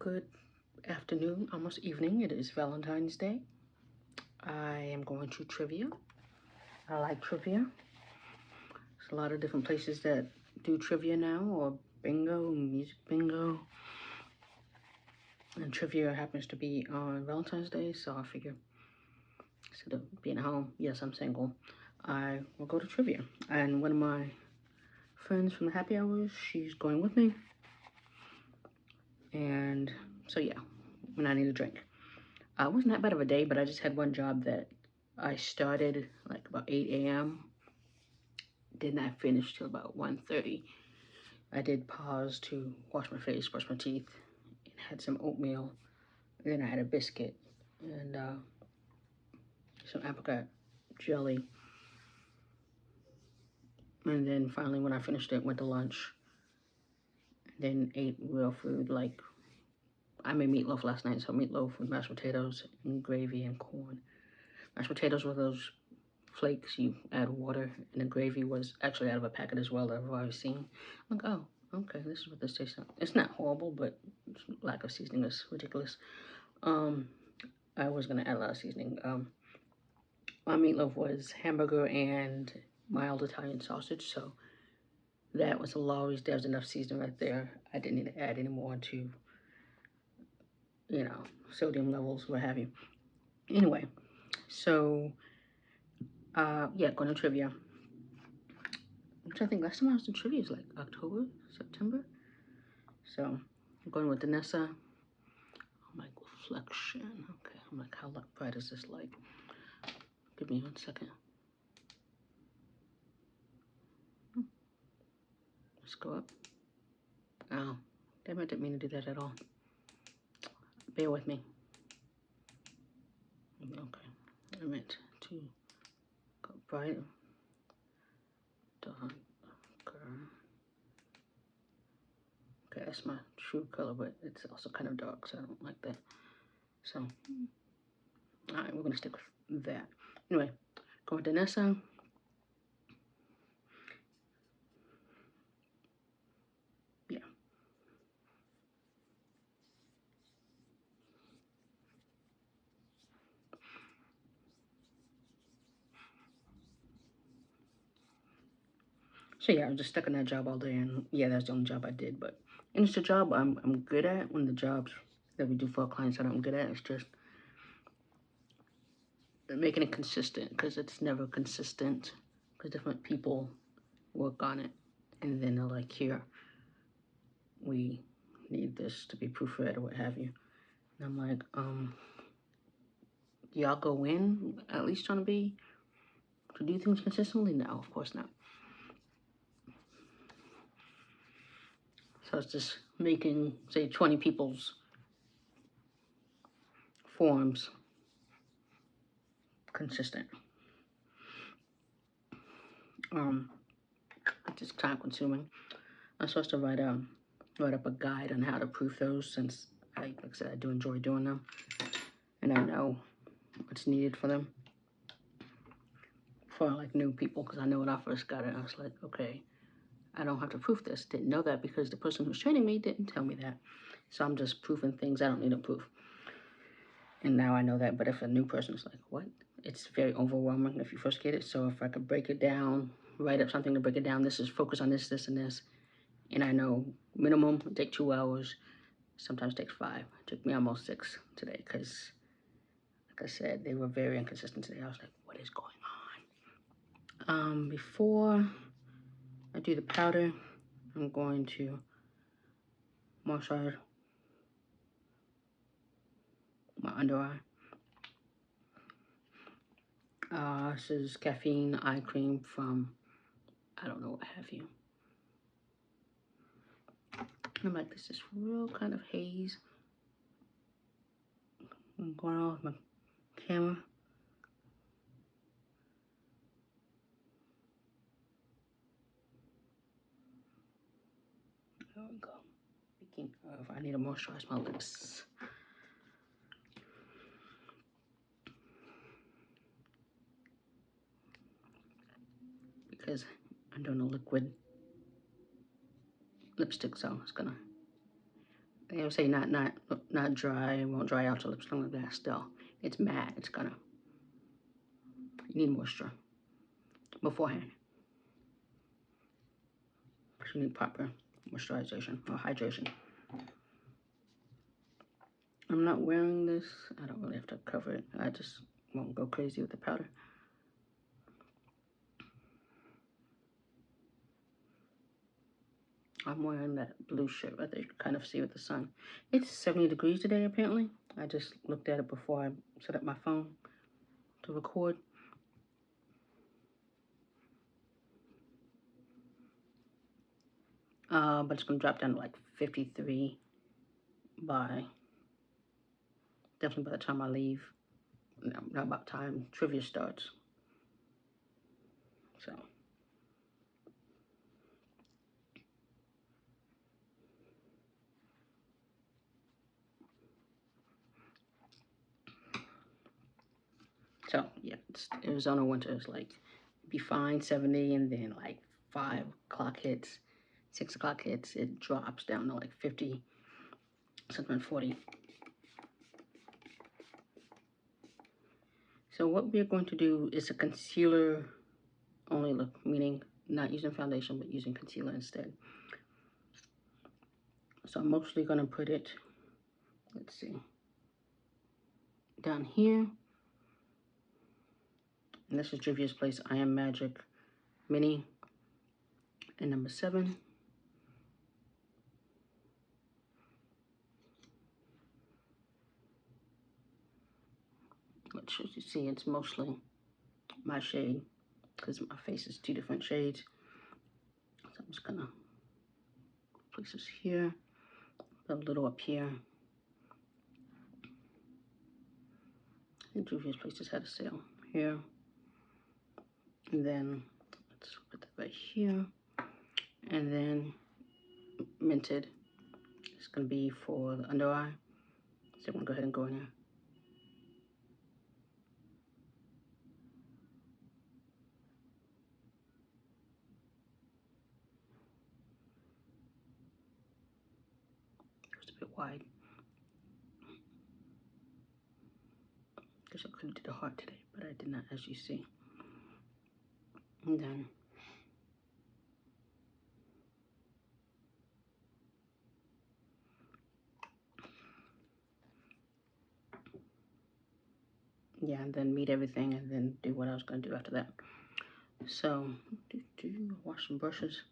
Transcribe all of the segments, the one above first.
Good afternoon, almost evening. It is Valentine's Day. I am going to trivia. I like trivia. There's a lot of different places that do trivia now, or bingo, music bingo. And trivia happens to be on Valentine's Day, so I figure instead of being at home, yes, I'm single, I will go to trivia. And one of my friends from the happy hours, she's going with me. And so yeah, when I need a drink. It wasn't that bad of a day, but I just had one job that I started like about 8 a.m. Did not finish till about 1:30. I did pause to wash my face, brush my teeth, and had some oatmeal. And then I had a biscuit and some apricot jelly. And then finally, when I finished it, went to lunch. Then ate real food, like I made meatloaf last night, so meatloaf with mashed potatoes and gravy and corn. Mashed potatoes were those flakes, you add water, and the gravy was actually out of a packet as well that I've already seen. I'm like, oh, okay, this is what this tastes like. It's not horrible, but lack of seasoning is ridiculous. I was gonna add a lot of seasoning. My meatloaf was hamburger and mild Italian sausage, so that was always, there was enough seasoning right there. I didn't need to add any more to, you know, sodium levels, what have you. Anyway, so yeah, going to trivia. I'm trying to think, last time I was in trivia was like October, September. So I'm going with Danessa. Oh, my reflection. Okay, I'm like, how bright is this light? Give me 1 second. Let's go up. Oh, damn, I didn't mean to do that at all. Bear with me. Okay, I meant to go bright. Darker. Okay, that's my true color, but it's also kind of dark, so I don't like that. So, all right, we're gonna stick with that. Anyway, go with Danessa. Yeah. So yeah, I was just stuck in that job all day, and yeah, that's the only job I did. But and it's a job I'm good at. One of the jobs that we do for our clients that I'm good at is just making it consistent, because it's never consistent, because different people work on it, and then they're like, here, we need this to be proofread or what have you. And I'm like, y'all go in at least trying to do things consistently? No, of course not. So it's just making, say, 20 people's forms consistent. It's just time consuming. I'm supposed to write up a guide on how to proof those, since like I said, I do enjoy doing them, and I know what's needed for them for like new people, because I know when I first got it, I was like, okay, I don't have to proof this. Didn't know that because the person who's training me didn't tell me that. So I'm just proofing things I don't need to proof. And now I know that, but if a new person is like, what? It's very overwhelming if you first get it. So if I could break it down, write up something to break it down, this is focus on this, this, and this. And I know minimum take 2 hours, sometimes takes 5. It took me almost 6 today because, like I said, they were very inconsistent today. I was like, what is going on? Before I do the powder, I'm going to moisturize my under eye. This is caffeine eye cream from, I don't know what have you. I'm like, this is real kind of haze. I'm going on with my camera. There we go. Speaking of, I need to moisturize my lips. Because I'm doing a liquid lipstick, so it's gonna They would say not dry. It won't dry out your lips, something like that. Still, it's matte. It's gonna. You need moisture beforehand. You need proper moisturization or hydration. I'm not wearing this. I don't really have to cover it. I just won't go crazy with the powder. I'm wearing that blue shirt right there. You can kind of see with the sun. It's 70 degrees today, apparently. I just looked at it before I set up my phone to record. But it's gonna drop down to like 53 definitely by the time I leave. No, not about time trivia starts. So yeah, it's Arizona winter is like be fine 70, and then like 5 o'clock hits, 6 o'clock hits, it drops down to like 50, something 40. So what we're going to do is a concealer only look, meaning not using foundation but using concealer instead. So I'm mostly going to put it, let's see, down here. And this is Juvia's Place I Am Magic Mini in number 7. Which, as you see, it's mostly my shade because my face is 2 different shades. So I'm just gonna place this here, a little up here. I think Juvia's Place just had a sale here. And then let's put that right here. And then Mented. It's gonna be for the under eye. So I'm gonna go ahead and go in here. It was a bit wide. Guess I could have did the heart today, but I did not, as you see. And then yeah, and then meet everything and then do what I was gonna do after that. So wash some brushes.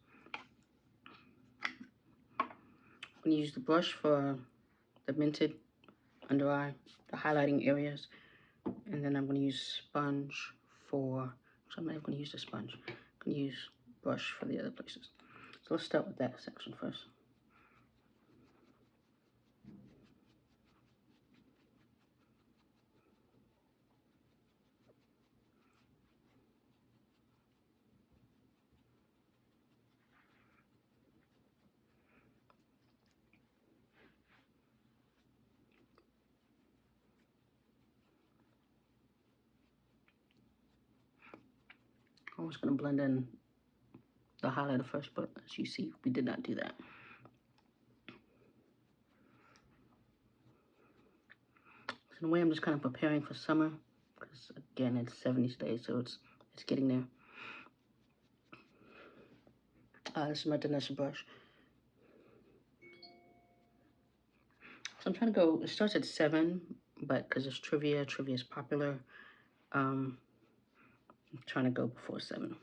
I'm gonna use the brush for the Mented under eye, the highlighting areas, and then I'm gonna use sponge for, so I'm not even gonna use the sponge. I'm gonna use brush for the other places. So let's start with that section first. I was gonna blend in the highlighter first, but as you see, we did not do that. So in a way, I'm just kind of preparing for summer, because again, it's 70 today, so it's getting there. This is my Danessa brush. So I'm trying to go, it starts at 7, but because it's trivia is popular, I'm trying to go before 7.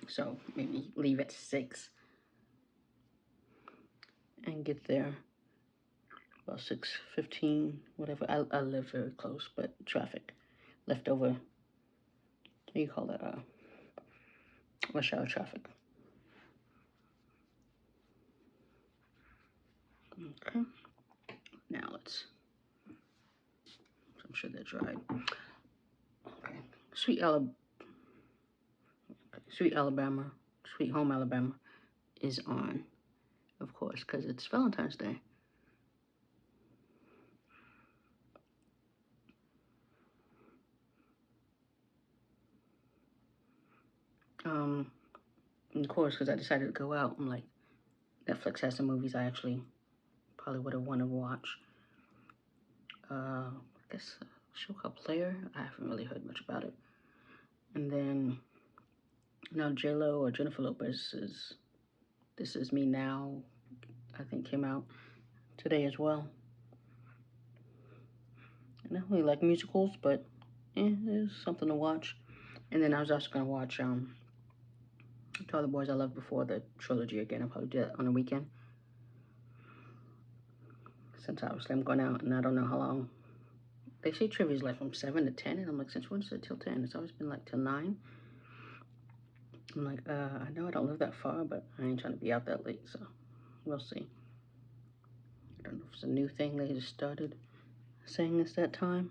So maybe leave at 6 and get there about 6:15, whatever. I live very close, but traffic, leftover, what do you call that? Rush hour traffic. Okay. Now I'm sure they're dried. Okay. Sweet Alabama, Sweet Home Alabama is on, of course, because it's Valentine's Day. Of course, because I decided to go out. I'm like, Netflix has some movies I actually probably would have wanted to watch. I guess a show called Player. I haven't really heard much about it. And then now J-Lo or Jennifer Lopez's This Is Me Now, I think, came out today as well. And I don't really like musicals, but it's something to watch. And then I was also gonna watch To All the Boys I Loved Before, the trilogy again. I'll probably do that on the weekend, since obviously I'm going out and I don't know how long. They say trivia is like from 7 to 10, and I'm like, since when is it till 10? It's always been like till 9. I'm like, I know I don't live that far, but I ain't trying to be out that late, so we'll see. I don't know if it's a new thing they just started saying it's that time.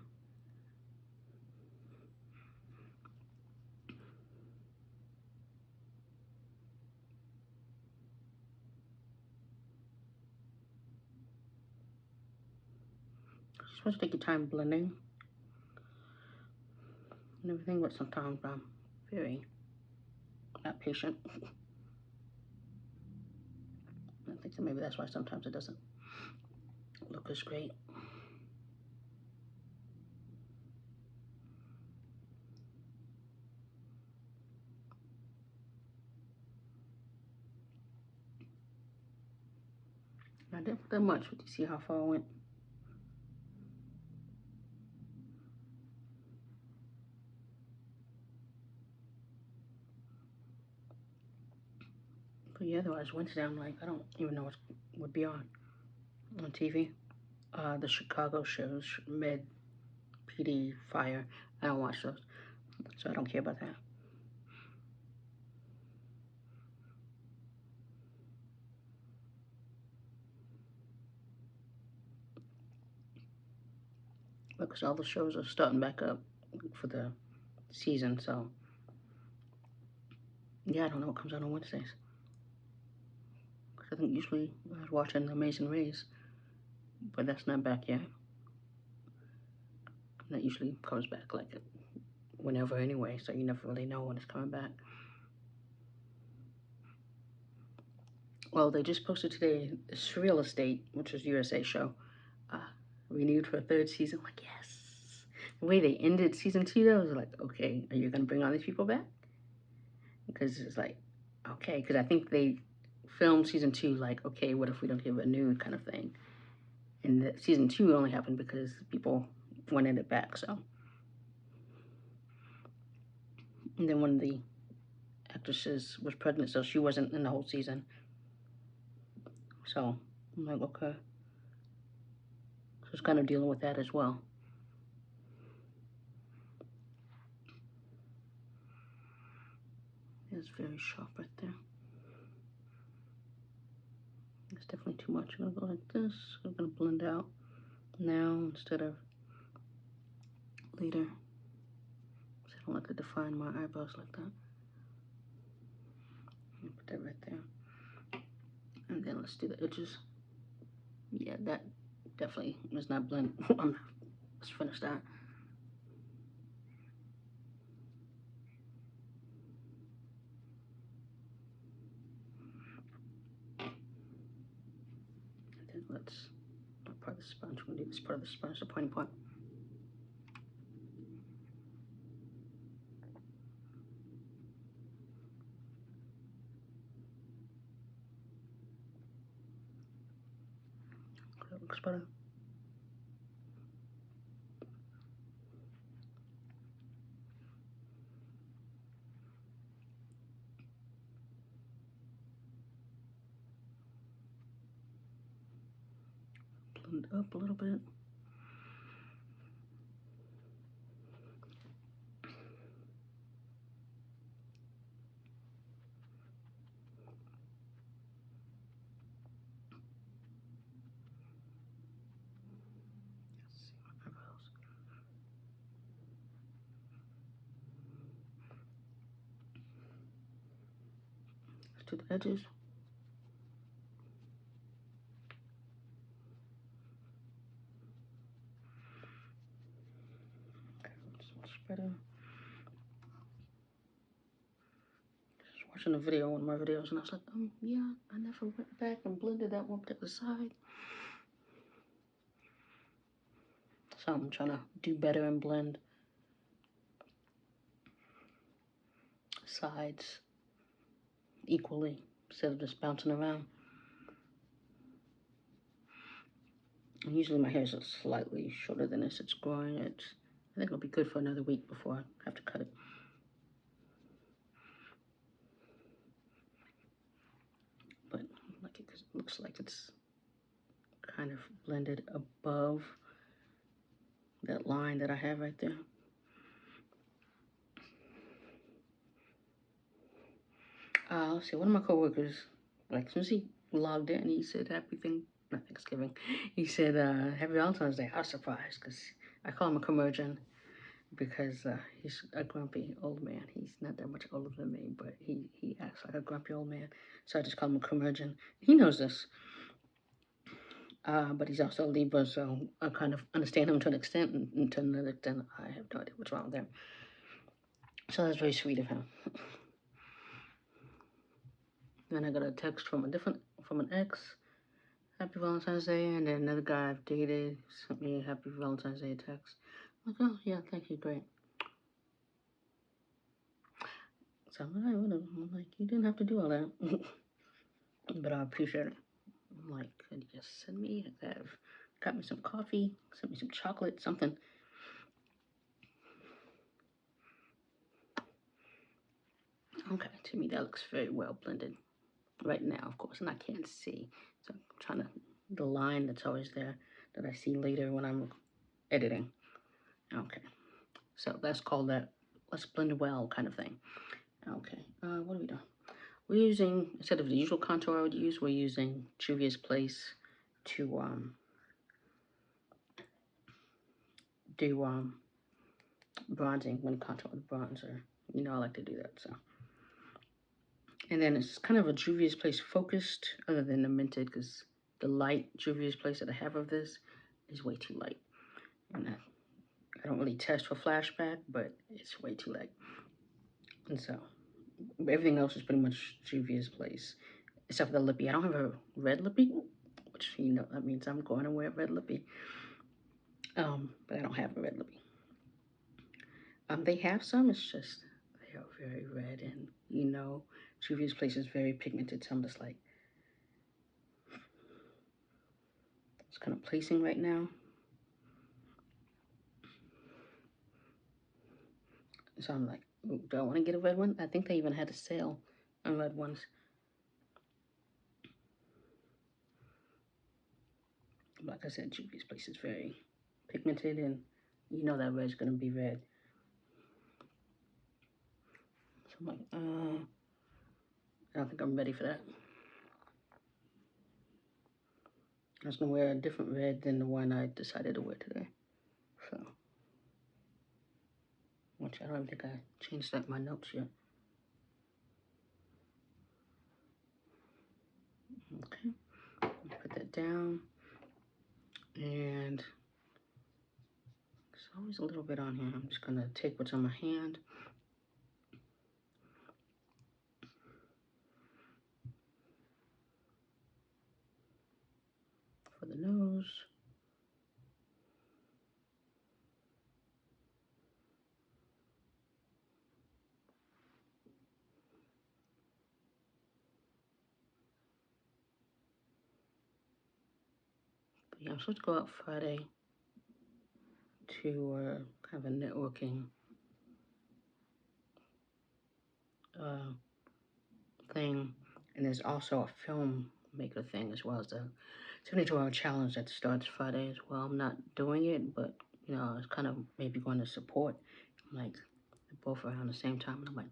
You're supposed to take your time blending and everything, but sometimes I'm very not patient. I think that maybe that's why sometimes it doesn't look as great. I didn't put that much, but you see how far I went? But yeah, otherwise Wednesday I'm like, I don't even know what would be on TV. The Chicago shows, Med, PD, Fire. I don't watch those, so I don't care about that. Because all the shows are starting back up for the season, so yeah, I don't know what comes out on Wednesdays. Because I think usually I was watching The Amazing Race, but that's not back yet. That usually comes back like whenever anyway, so you never really know when it's coming back. Well, they just posted today this Real Estate, which is USA show, renewed for a 3rd season. I'm like, yes. The way they ended season 2, though, was like, okay, are you gonna bring all these people back? Because it's like, okay, because I think they filmed season 2 like, okay, what if we don't get renewed, kind of thing. And the season 2 only happened because people wanted it back. So, and then one of the actresses was pregnant, so she wasn't in the whole season. So I'm like, okay. So it's kind of dealing with that as well. It's very sharp right there. It's definitely too much. I'm gonna go like this. I'm gonna blend out now instead of later. I don't like to define my eyebrows like that. Put that right there. And then let's do the edges. Yeah, that definitely is not blend. Let's finish that. And then let's part of the sponge. We're gonna do this part of the sponge, the pointy part. That looks better. Blend up a little bit. To the edges. Okay, this much better. Just watching a video, one of my videos, and I was like, yeah, I never went back and blended that one particular side. So I'm trying to do better and blend sides equally instead of just bouncing around. And usually my hair is slightly shorter than this. It's growing. I think it'll be good for another week before I have to cut it. But like it looks like it's kind of blended above that line that I have right there. Let's see, one of my coworkers, like, as soon as he logged in, he said, not Thanksgiving. He said, Happy Valentine's Day. I was surprised because I call him a curmudgeon because he's a grumpy old man. He's not that much older than me, but he acts like a grumpy old man. So I just call him a curmudgeon. He knows this. But he's also a Libra, so I kind of understand him to an extent, and to another extent, I have no idea what's wrong with him. So that's very sweet of him. Then I got a text from an ex, Happy Valentine's Day, and then another guy I've dated sent me a Happy Valentine's Day text. I'm like, oh yeah, thank you, great. So I'm like, you didn't have to do all that, but I appreciate it. I'm like, could you just send me? Got me some coffee, sent me some chocolate, something. Okay, to me that looks very well blended right now, of course, and I can't see. So I'm trying to, the line that's always there that I see later when I'm editing. Okay, so that's called that let's blend well kind of thing. Okay, what are we doing? We're using, instead of the usual contour I would use, we're using Juvia's Place to do bronzing when contour with bronzer. You know I like to do that, so. And then it's kind of a Juvia's Place focused, other than the Mented, because the light Juvia's Place that I have of this is way too light. And I don't really test for flashback, but it's way too light. And so everything else is pretty much Juvia's Place, except for the lippy. I don't have a red lippy, which, you know, that means I'm going to wear a red lippy. But I don't have a red lippy. They have some, it's just they are very red, and you know, Juvia's Place is very pigmented, so I'm just like, it's kind of placing right now. So I'm like, ooh, do I want to get a red one? I think they even had a sale on red ones. Like I said, Juvia's Place is very pigmented, and you know that red's gonna be red. So I'm like, I don't think I'm ready for that. I was gonna wear a different red than the one I decided to wear today. So, which I don't even think I changed that in my notes yet. Okay, put that down, and there's always a little bit on here. I'm just gonna take what's on my hand. For the nose. But yeah, I'm supposed to go out Friday to kind of a networking thing, and there's also a filmmaker thing as well as the 72-hour challenge that starts Friday as well. I'm not doing it, but you know, it's kind of maybe going to support. I'm like, they're both around the same time, and I'm like,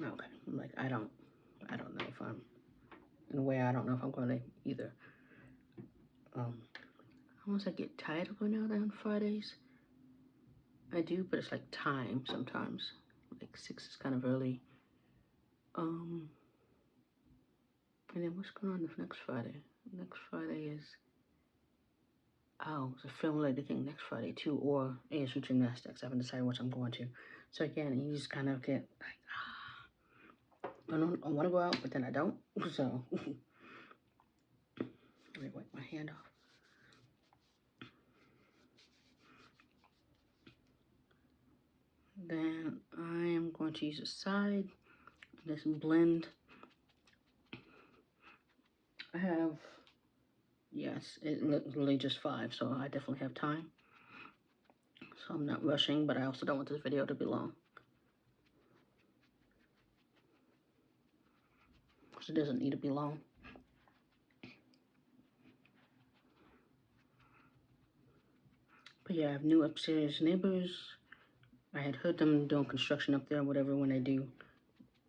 okay. I'm like, I don't know if I'm, in a way, I don't know if I'm going to either. Once I get tired of going out on Fridays, I do, but it's like time sometimes. Like 6 is kind of early. And then what's going on this next Friday? Next Friday is, it's a film related thing next Friday too, or ASU gymnastics. I haven't decided which I'm going to. So again, you just kind of get like, I want to go out, but then I don't. So let me wipe my hand off. going to use a side, this blend. I have, yes, it literally just 5, so I definitely have time. So I'm not rushing, but I also don't want this video to be long. So it doesn't need to be long. But yeah, I have new upstairs neighbors. I had heard them doing construction up there, whatever, when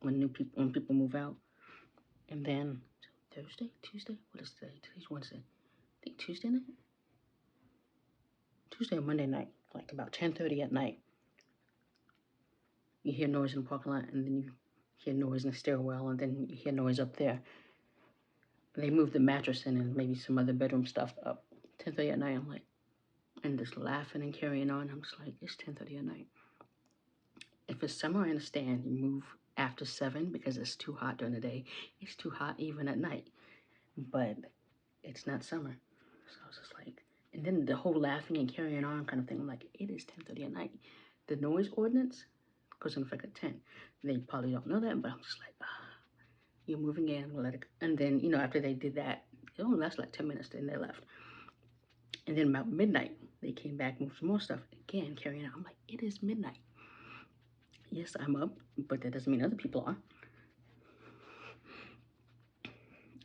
when people move out. And then Thursday, Tuesday, what is today? Today's Wednesday. I think Tuesday night? Tuesday or Monday night, like about 10:30 at night. You hear noise in the parking lot, and then you hear noise in the stairwell, and then you hear noise up there. They moved the mattress in and maybe some other bedroom stuff up. 10:30 at night, I'm like, and just laughing and carrying on. I'm just like, it's 10:30 at night. If it's summer, I understand you move after 7 because it's too hot during the day. It's too hot even at night, but it's not summer. So I was just like, and then the whole laughing and carrying on kind of thing. I'm like, it is 10:30 at night. The noise ordinance goes into effect at 10. They probably don't know that, but I'm just like, you're moving in, we'll let it go. And then, you know, after they did that, it only lasted like 10 minutes, then they left. And then about midnight, they came back, moved some more stuff, again, carrying on. I'm like, it is midnight. Yes, I'm up, but that doesn't mean other people are.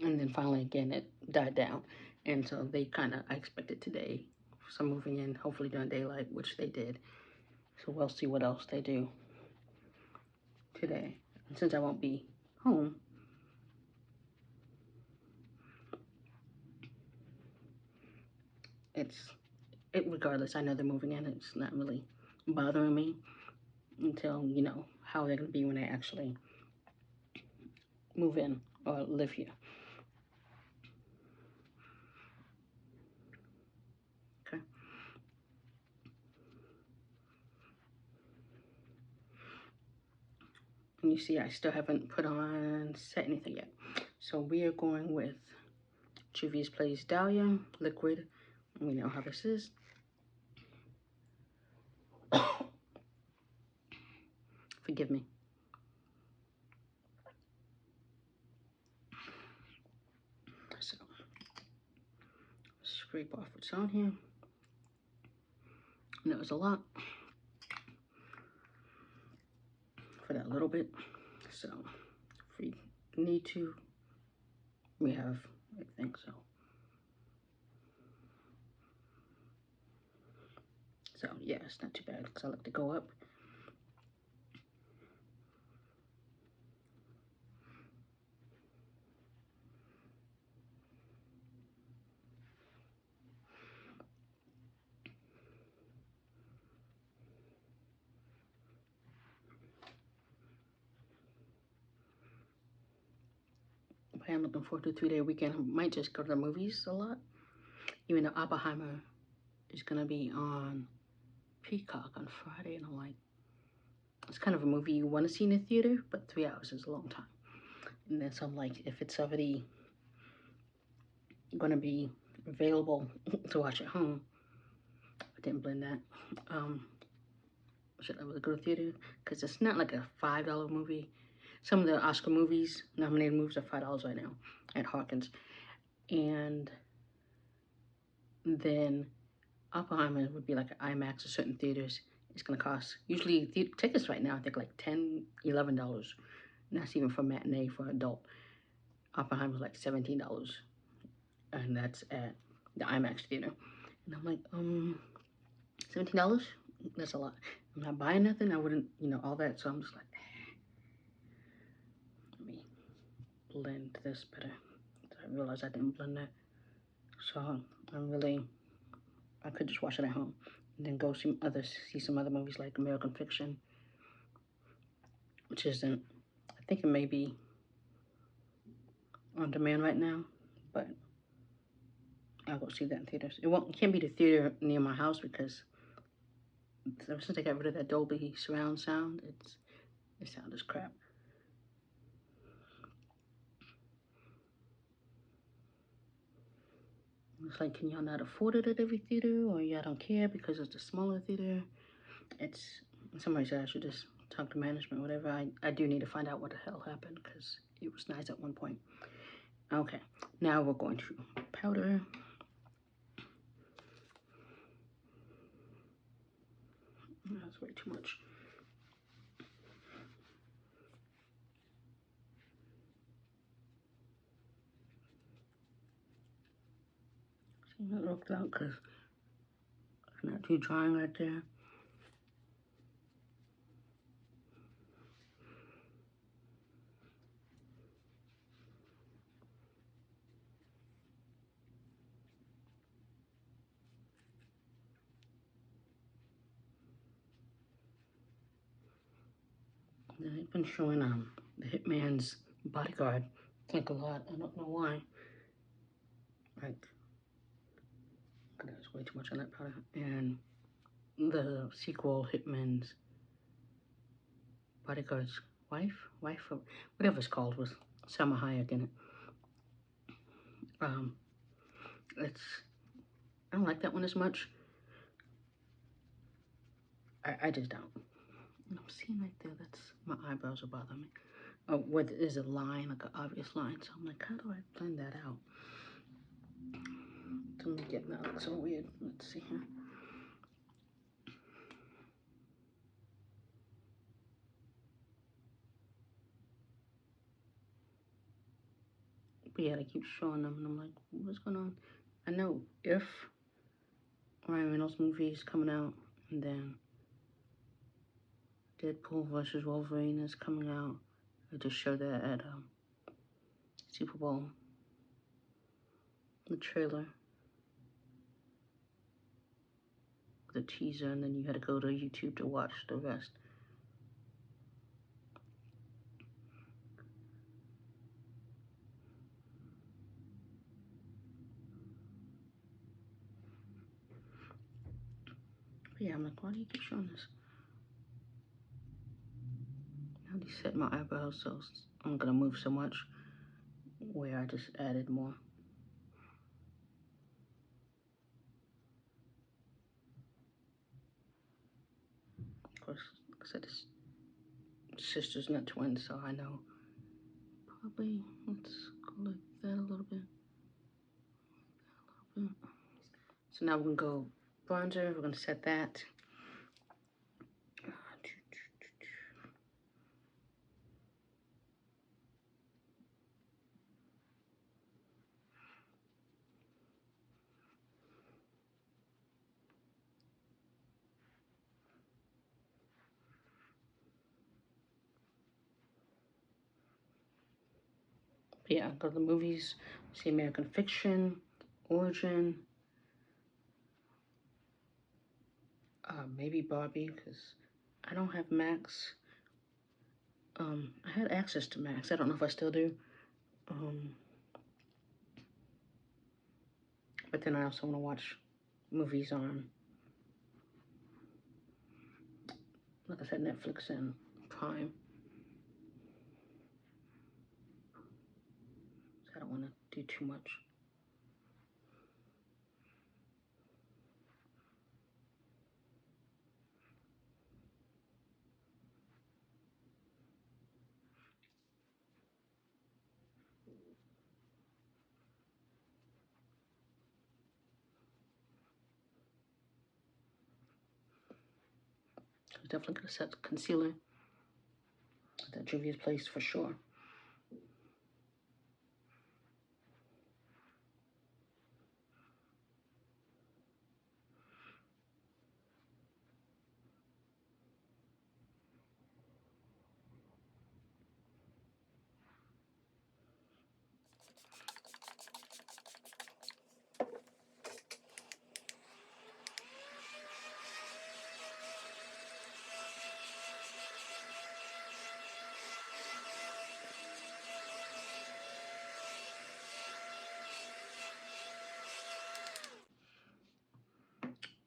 And then finally, again, it died down. And so they kind of, I expected today, some moving in, hopefully during daylight, which they did. So we'll see what else they do today. And since I won't be home, regardless, I know they're moving in. It's not really bothering me until, you know, how they're going to be when they actually move in or live here. Okay. And you see, I still haven't set anything yet. So we are going with Juvia's Place Dahlia liquid. We know how this is. Forgive me. So, scrape off what's on here. And that was a lot for that little bit. So, if we need to, we have, I think so. So, yeah, it's not too bad because I like to go up. I am looking forward to a 3-day weekend. I might just go to the movies a lot. Even though Oppenheimer is going to be on Peacock on Friday. And I'm like, it's kind of a movie you want to see in the theater, but 3 hours is a long time. And then so I'm like, if it's already going to be available to watch at home, I didn't blend that. Should I really go to theater? Because it's not like a $5 movie. Some of the Oscar movies, nominated movies, are $5 right now at Hawkins. And then Oppenheimer would be like an IMAX at certain theaters. It's going to cost, usually tickets right now, I think like $10, $11. And that's even for matinee for adult. Oppenheimer's like $17. And that's at the IMAX theater. And I'm like, $17? That's a lot. I'm not buying nothing. I wouldn't, you know, all that. So I'm just like, let me blend this better. I realized I didn't blend that. So I could just watch it at home. And then go see some other movies like American Fiction. Which isn't, I think it may be on demand right now. But I'll go see that in theaters. It can't be the theater near my house because ever since I got rid of that Dolby surround sound, the sound is crap. It's like, can y'all not afford it at every theater, or y'all don't care because it's a smaller theater? Somebody said I should just talk to management, whatever. I do need to find out what the hell happened because it was nice at one point. Okay, now we're going to powder. That's way too much. See, that worked out because it's not too drying right there. They've been showing the Hitman's Bodyguard like a lot. I don't know why. Like, there's way too much on that powder. And the sequel, Hitman's Bodyguard's wife, or whatever it's called, with Salma Hayek in it. I don't like that one as much. I just don't. I'm seeing right there, that's my eyebrows are bothering me. Where there's a line, like an obvious line. So I'm like, how do I blend that out? It's only getting that look so weird. Let's see here. But yeah, they keep showing them, and I'm like, what's going on? I know if Ryan Reynolds movie is coming out, and then Deadpool versus Wolverine is coming out. I just showed that at Super Bowl. The trailer. The teaser, and then you had to go to YouTube to watch the rest. But yeah, I'm like, why do you keep showing this? Now they set my eyebrows, so I'm gonna move so much where I just added more. Of course, like I said, this sister's not twins, so I know. Probably, let's go like that a little bit. So now we're gonna go bronzer, we're gonna set that. Yeah, go to the movies, see American Fiction, Origin, maybe Barbie, because I don't have Max. I had access to Max. I don't know if I still do. But then I also want to watch movies on, like I said, Netflix and Prime. So I don't want to do too much. I'm definitely going to set concealer at that Juvia's place for sure.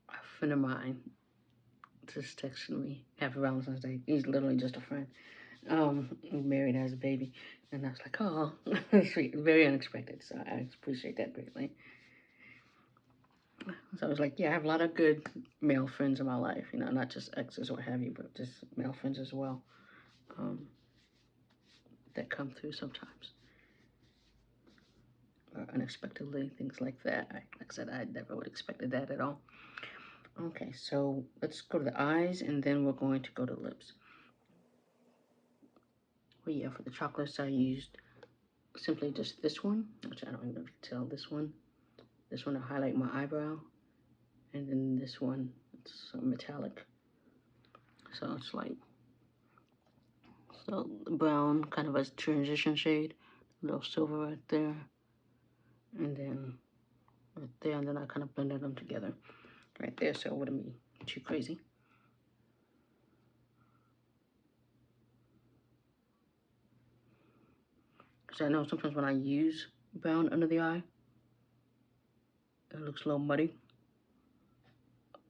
A friend of mine just texted me Happy Valentine's Day. He's literally just a friend. Married, has a baby, and I was like, oh, sweet, very unexpected. So I appreciate that greatly. So I was like, yeah, I have a lot of good male friends in my life, you know, not just exes or what have you, but just male friends as well, that come through sometimes. Or unexpectedly, things like that. Like I said, I never would have expected that at all. Okay, so let's go to the eyes, and then we're going to go to lips. Well, yeah, for the chocolates, I used simply just this one, which I don't even know if you can tell. This one to highlight my eyebrow, and then this one, it's metallic. So it's like, so the brown, kind of a transition shade, a little silver right there, and then right there, and then I kind of blended them together right there, so it wouldn't be too crazy. Because I know sometimes when I use brown under the eye, it looks a little muddy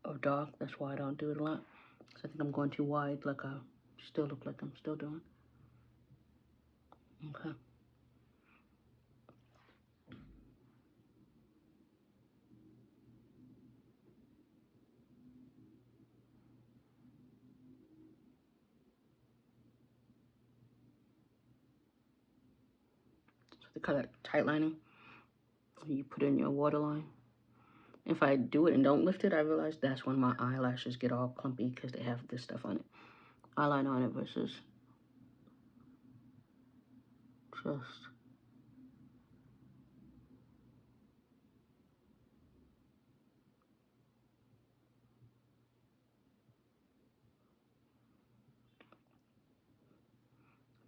or dark. That's why I don't do it a lot. So I think I'm going too wide, like I still look like I'm still doing. Okay. So they call that tight lining. You put in your waterline. If I do it and don't lift it, I realize that's when my eyelashes get all clumpy because they have this stuff on it. Eyeliner on it versus just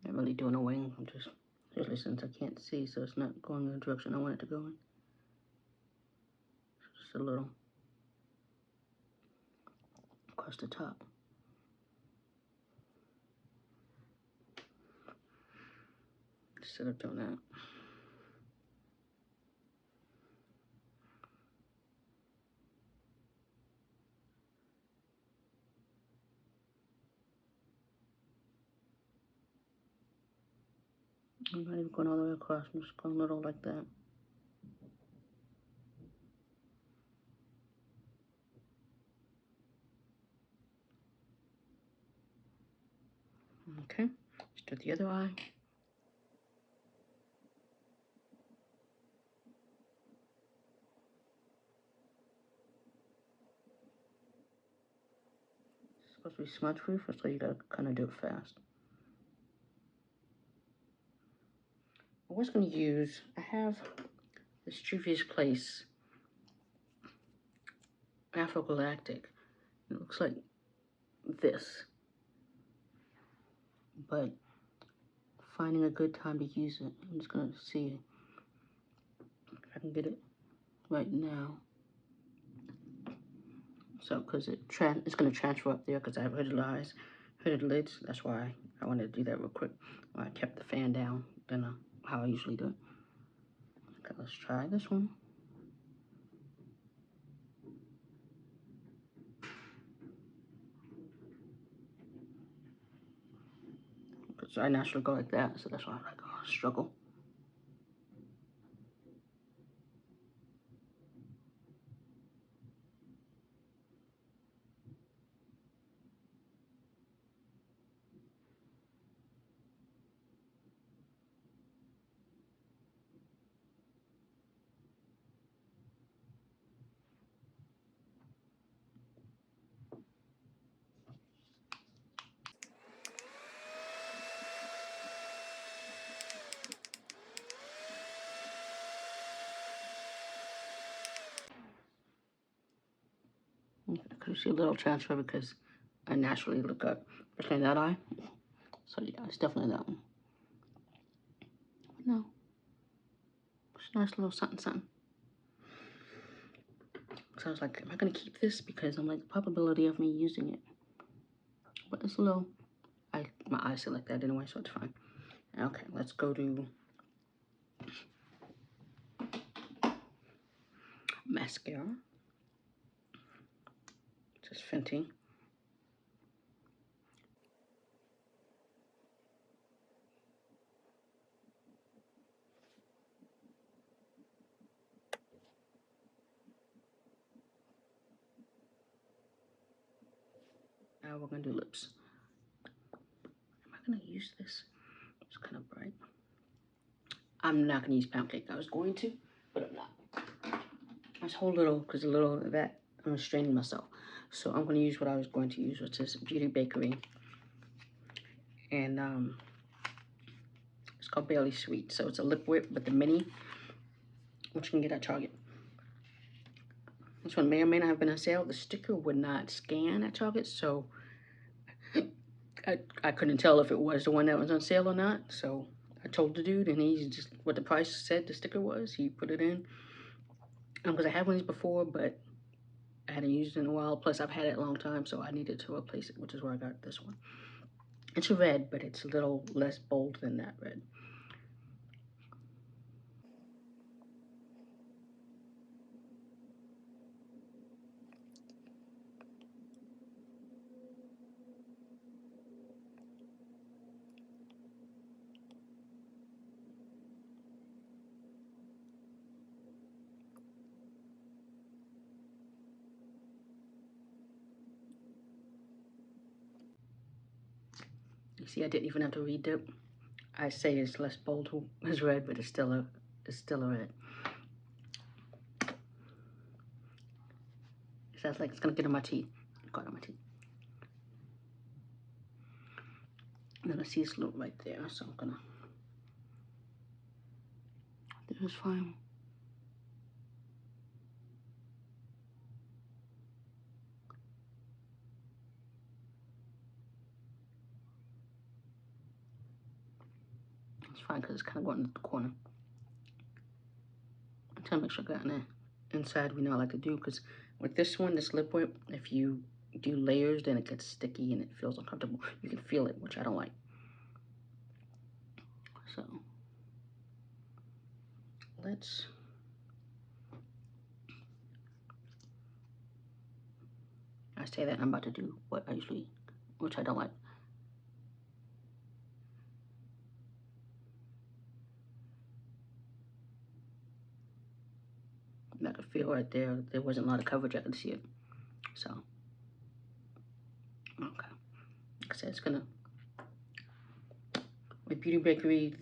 not really doing a wing. I'm just, especially since I can't see, so it's not going in the direction I want it to go in. Just a little across the top. Instead of doing that. I'm not even going all the way across. I'm just going a little like that. Okay, let's do the other eye. It's supposed to be smudge proof, so you gotta kind of do it fast. I was gonna use, I have this Juvia's Place Afro Galactic. It looks like this, but finding a good time to use it. I'm just gonna see if I can get it right now. So, because it's gonna transfer up there because I have hooded eyes, hooded lids. That's why I wanted to do that real quick. I kept the fan down than how I usually do it. Okay, let's try this one. So I naturally go like that, so that's why I'm like, oh, struggle. I could see a little transfer because I naturally look up, especially in that eye. So yeah, it's definitely that one. But no, it's a nice little something, something. So I was like, am I gonna keep this? Because I'm like, the probability of me using it. But it's a little, my eyes sit like that anyway, so it's fine. Okay, let's go to mascara. Just Fenty. Now we're gonna do lips. Am I gonna use this? It's kind of bright. I'm not gonna use pound cake. I was going to, but I'm not. This whole little, because a little of that, I'm restraining myself. So I'm gonna use what I was going to use, which is Beauty Bakery. And it's called Barely Sweet. So it's a lip whip, but the mini, which you can get at Target. This one may or may not have been on sale. The sticker would not scan at Target, so I couldn't tell if it was the one that was on sale or not. So I told the dude, and he's just what the price said the sticker was. He put it in. Because I had one of these before, but I hadn't used it in a while. Plus, I've had it a long time, so I needed to replace it, which is where I got this one. It's a red, but it's a little less bold than that red. You see, I didn't even have to redip. I say it's less bold as red, but it's still a red. It sounds like it's gonna get on my teeth. Got on my teeth. And then I see this loop right there, so I'm gonna. This is fine. It's fine because it's kind of going into the corner. I'm trying to make sure I got in there. Inside, we know I like to do, because with this one, this lip whip, if you do layers, then it gets sticky and it feels uncomfortable. You can feel it, which I don't like. So let's I say that I'm about to do what I usually, which I don't like. I could feel right there, there wasn't a lot of coverage, I could see it. So, okay. Like I said, it's gonna, with Beauty Bakery,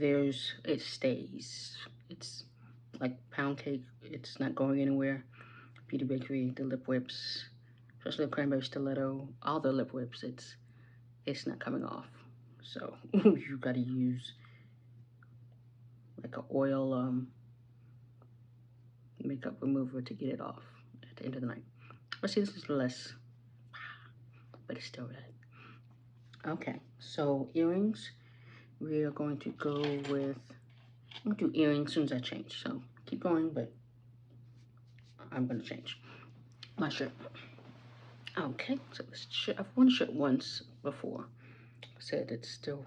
it stays. It's like pound cake, it's not going anywhere. Beauty Bakery, the lip whips, especially the cranberry stiletto, all the lip whips, it's not coming off. So, you gotta use like an oil makeup remover to get it off at the end of the night. But see, this is less, but it's still red. Okay, so earrings, we are going to go with, I'm gonna do earrings as soon as I change. So keep going, but I'm gonna change my shirt. Okay, so this shirt, I've worn shirt once before. I said it's still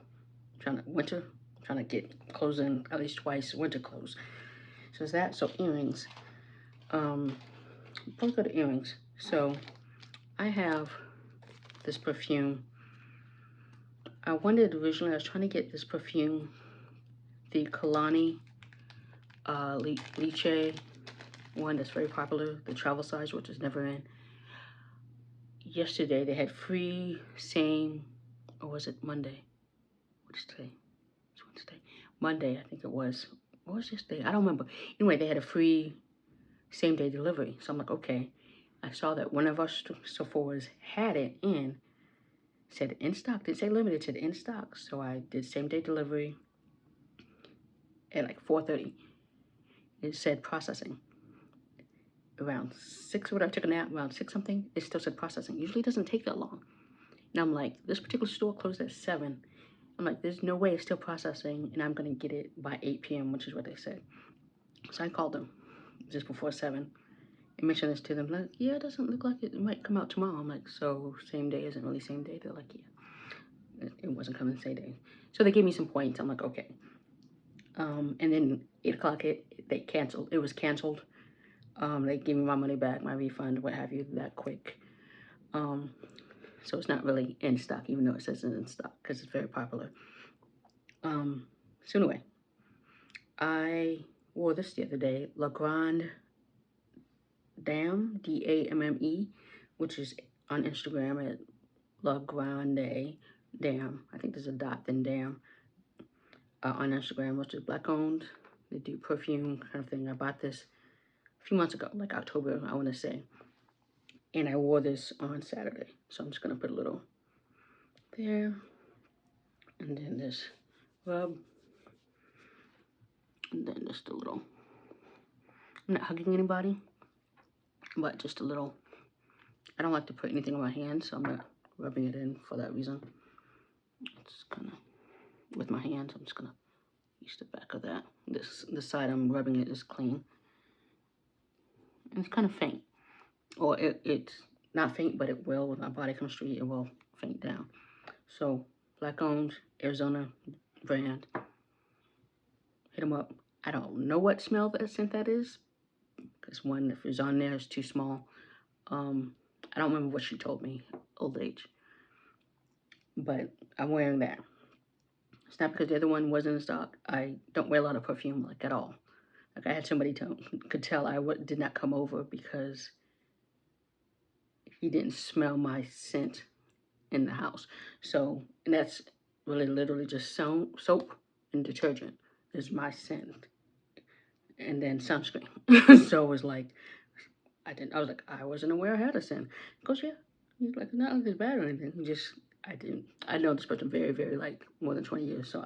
trying to get clothes in at least twice, winter clothes. So it's that, so earrings. Before we go to earrings, so I have this perfume. I wanted originally, I was trying to get this perfume, the Kalani Liche one that's very popular, the travel size, which is never in. Yesterday they had free same, or was it Monday? What is today? It's Wednesday. Monday, I think it was. What was yesterday? I don't remember. Anyway, they had a free same day delivery. So I'm like, okay. I saw that one of our Sephora's had it in, said in stock. Didn't say limited, said in stock. So I did same day delivery at like 4:30. It said processing. Around 6, when I took a nap, around 6 something, it still said processing. Usually it doesn't take that long. And I'm like, this particular store closed at 7. I'm like, there's no way it's still processing, and I'm gonna get it by 8 p.m., which is what they said. So I called them just before 7 and mentioned this to them. Like, yeah, it doesn't look like it might come out tomorrow. I'm like, so same day isn't really same day? They're like, yeah, it wasn't coming same day. So they gave me some points. I'm like, okay. And then 8 o'clock, they canceled. It was canceled. They gave me my money back, my refund, what have you, that quick. So it's not really in stock, even though it says it's in stock, because it's very popular. So anyway, I wore this the other day, La Grande Dame, Damme, which is on Instagram at La Grande Dam. I think there's a dot then Dam on Instagram, which is black owned. They do perfume kind of thing. I bought this a few months ago, like October, I want to say. And I wore this on Saturday. So I'm just going to put a little there. And then this rub. And then just a little. I'm not hugging anybody, but just a little. I don't like to put anything on my hand, so I'm not rubbing it in for that reason. Just kind of, with my hands, I'm just going to use the back of that. The side I'm rubbing it is clean. And it's kind of faint. Or it's not faint, but it will, with my body chemistry, it will faint down. So, black owned, Arizona brand. Hit them up. I don't know what smell that scent that is. Because one, if it's on there, it's too small. I don't remember what she told me, old age. But I'm wearing that. It's not because the other one wasn't in stock. I don't wear a lot of perfume, like, at all. Like, I had somebody could tell I did not come over because he didn't smell my scent in the house. So, and that's really literally just soap and detergent is my scent. And then sunscreen. So it was like, I was like, I wasn't aware I had a scent. He goes, yeah. He's like, not like it's bad or anything. I know this person very, very, like, more than 20 years. So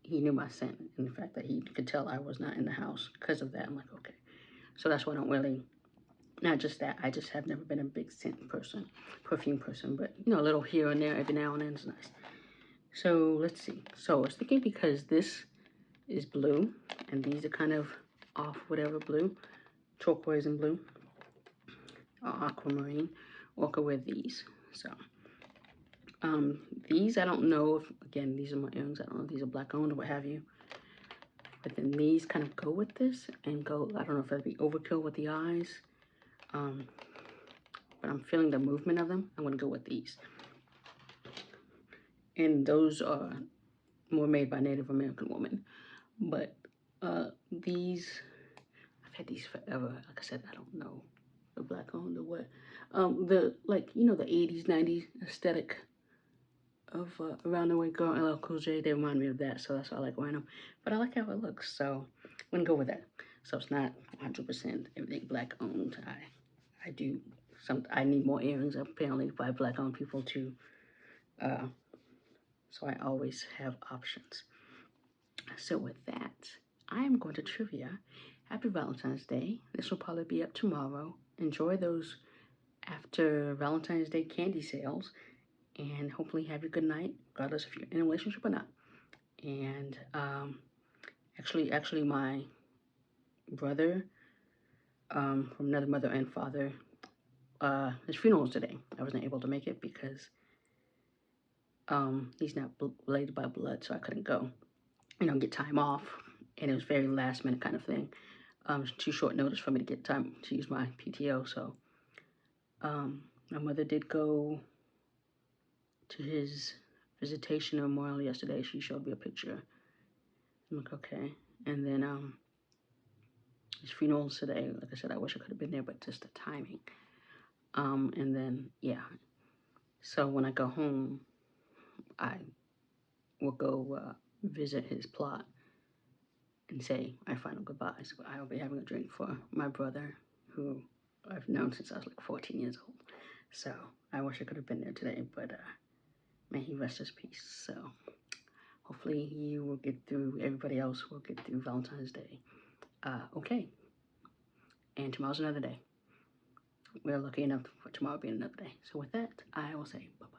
he knew my scent. And the fact that he could tell I was not in the house because of that, I'm like, okay. So that's why I don't really, not just that, I just have never been a big scent person, perfume person. But, you know, a little here and there every now and then is nice. So let's see. So I was thinking because this is blue and these are kind of off whatever blue, turquoise and blue, or aquamarine, or could wear these. So these I don't know if, again, these are my earrings, I don't know if these are black owned or what have you, but then these kind of go with this and go, I don't know if that'd be overkill with the eyes, but I'm feeling the movement of them. I'm going to go with these. And those are more made by Native American women. But these, I've had these forever. Like I said, I don't know the black owned or what. The, like, you know, the 80s, 90s aesthetic of Around the Way Girl, LL Cool J, they remind me of that. So that's why I like wearing them. But I like how it looks. So I'm going to go with that. So it's not 100% everything black owned. I need more earrings apparently by black owned people too. So I always have options. So with that, I am going to trivia. Happy Valentine's Day. This will probably be up tomorrow. Enjoy those after Valentine's Day candy sales. And hopefully have a good night, regardless if you're in a relationship or not. And actually my brother, from another mother and father, his funeral was today. I wasn't able to make it because he's not related by blood, so I couldn't go, get time off. And it was very last minute kind of thing. It's too short notice for me to get time to use my PTO. So my mother did go to his visitation memorial yesterday. She showed me a picture. I'm like, okay. And then his funeral's today. Like I said, I wish I could have been there, but just the timing. And then, yeah. So when I go home, I will go visit his plot and say my final goodbyes. I will be having a drink for my brother, who I've known since I was like 14 years old. So I wish I could have been there today, but may he rest his peace. So hopefully you will get through, everybody else will get through Valentine's Day. Okay. And tomorrow's another day. We're lucky enough for tomorrow being another day. So with that, I will say bye-bye.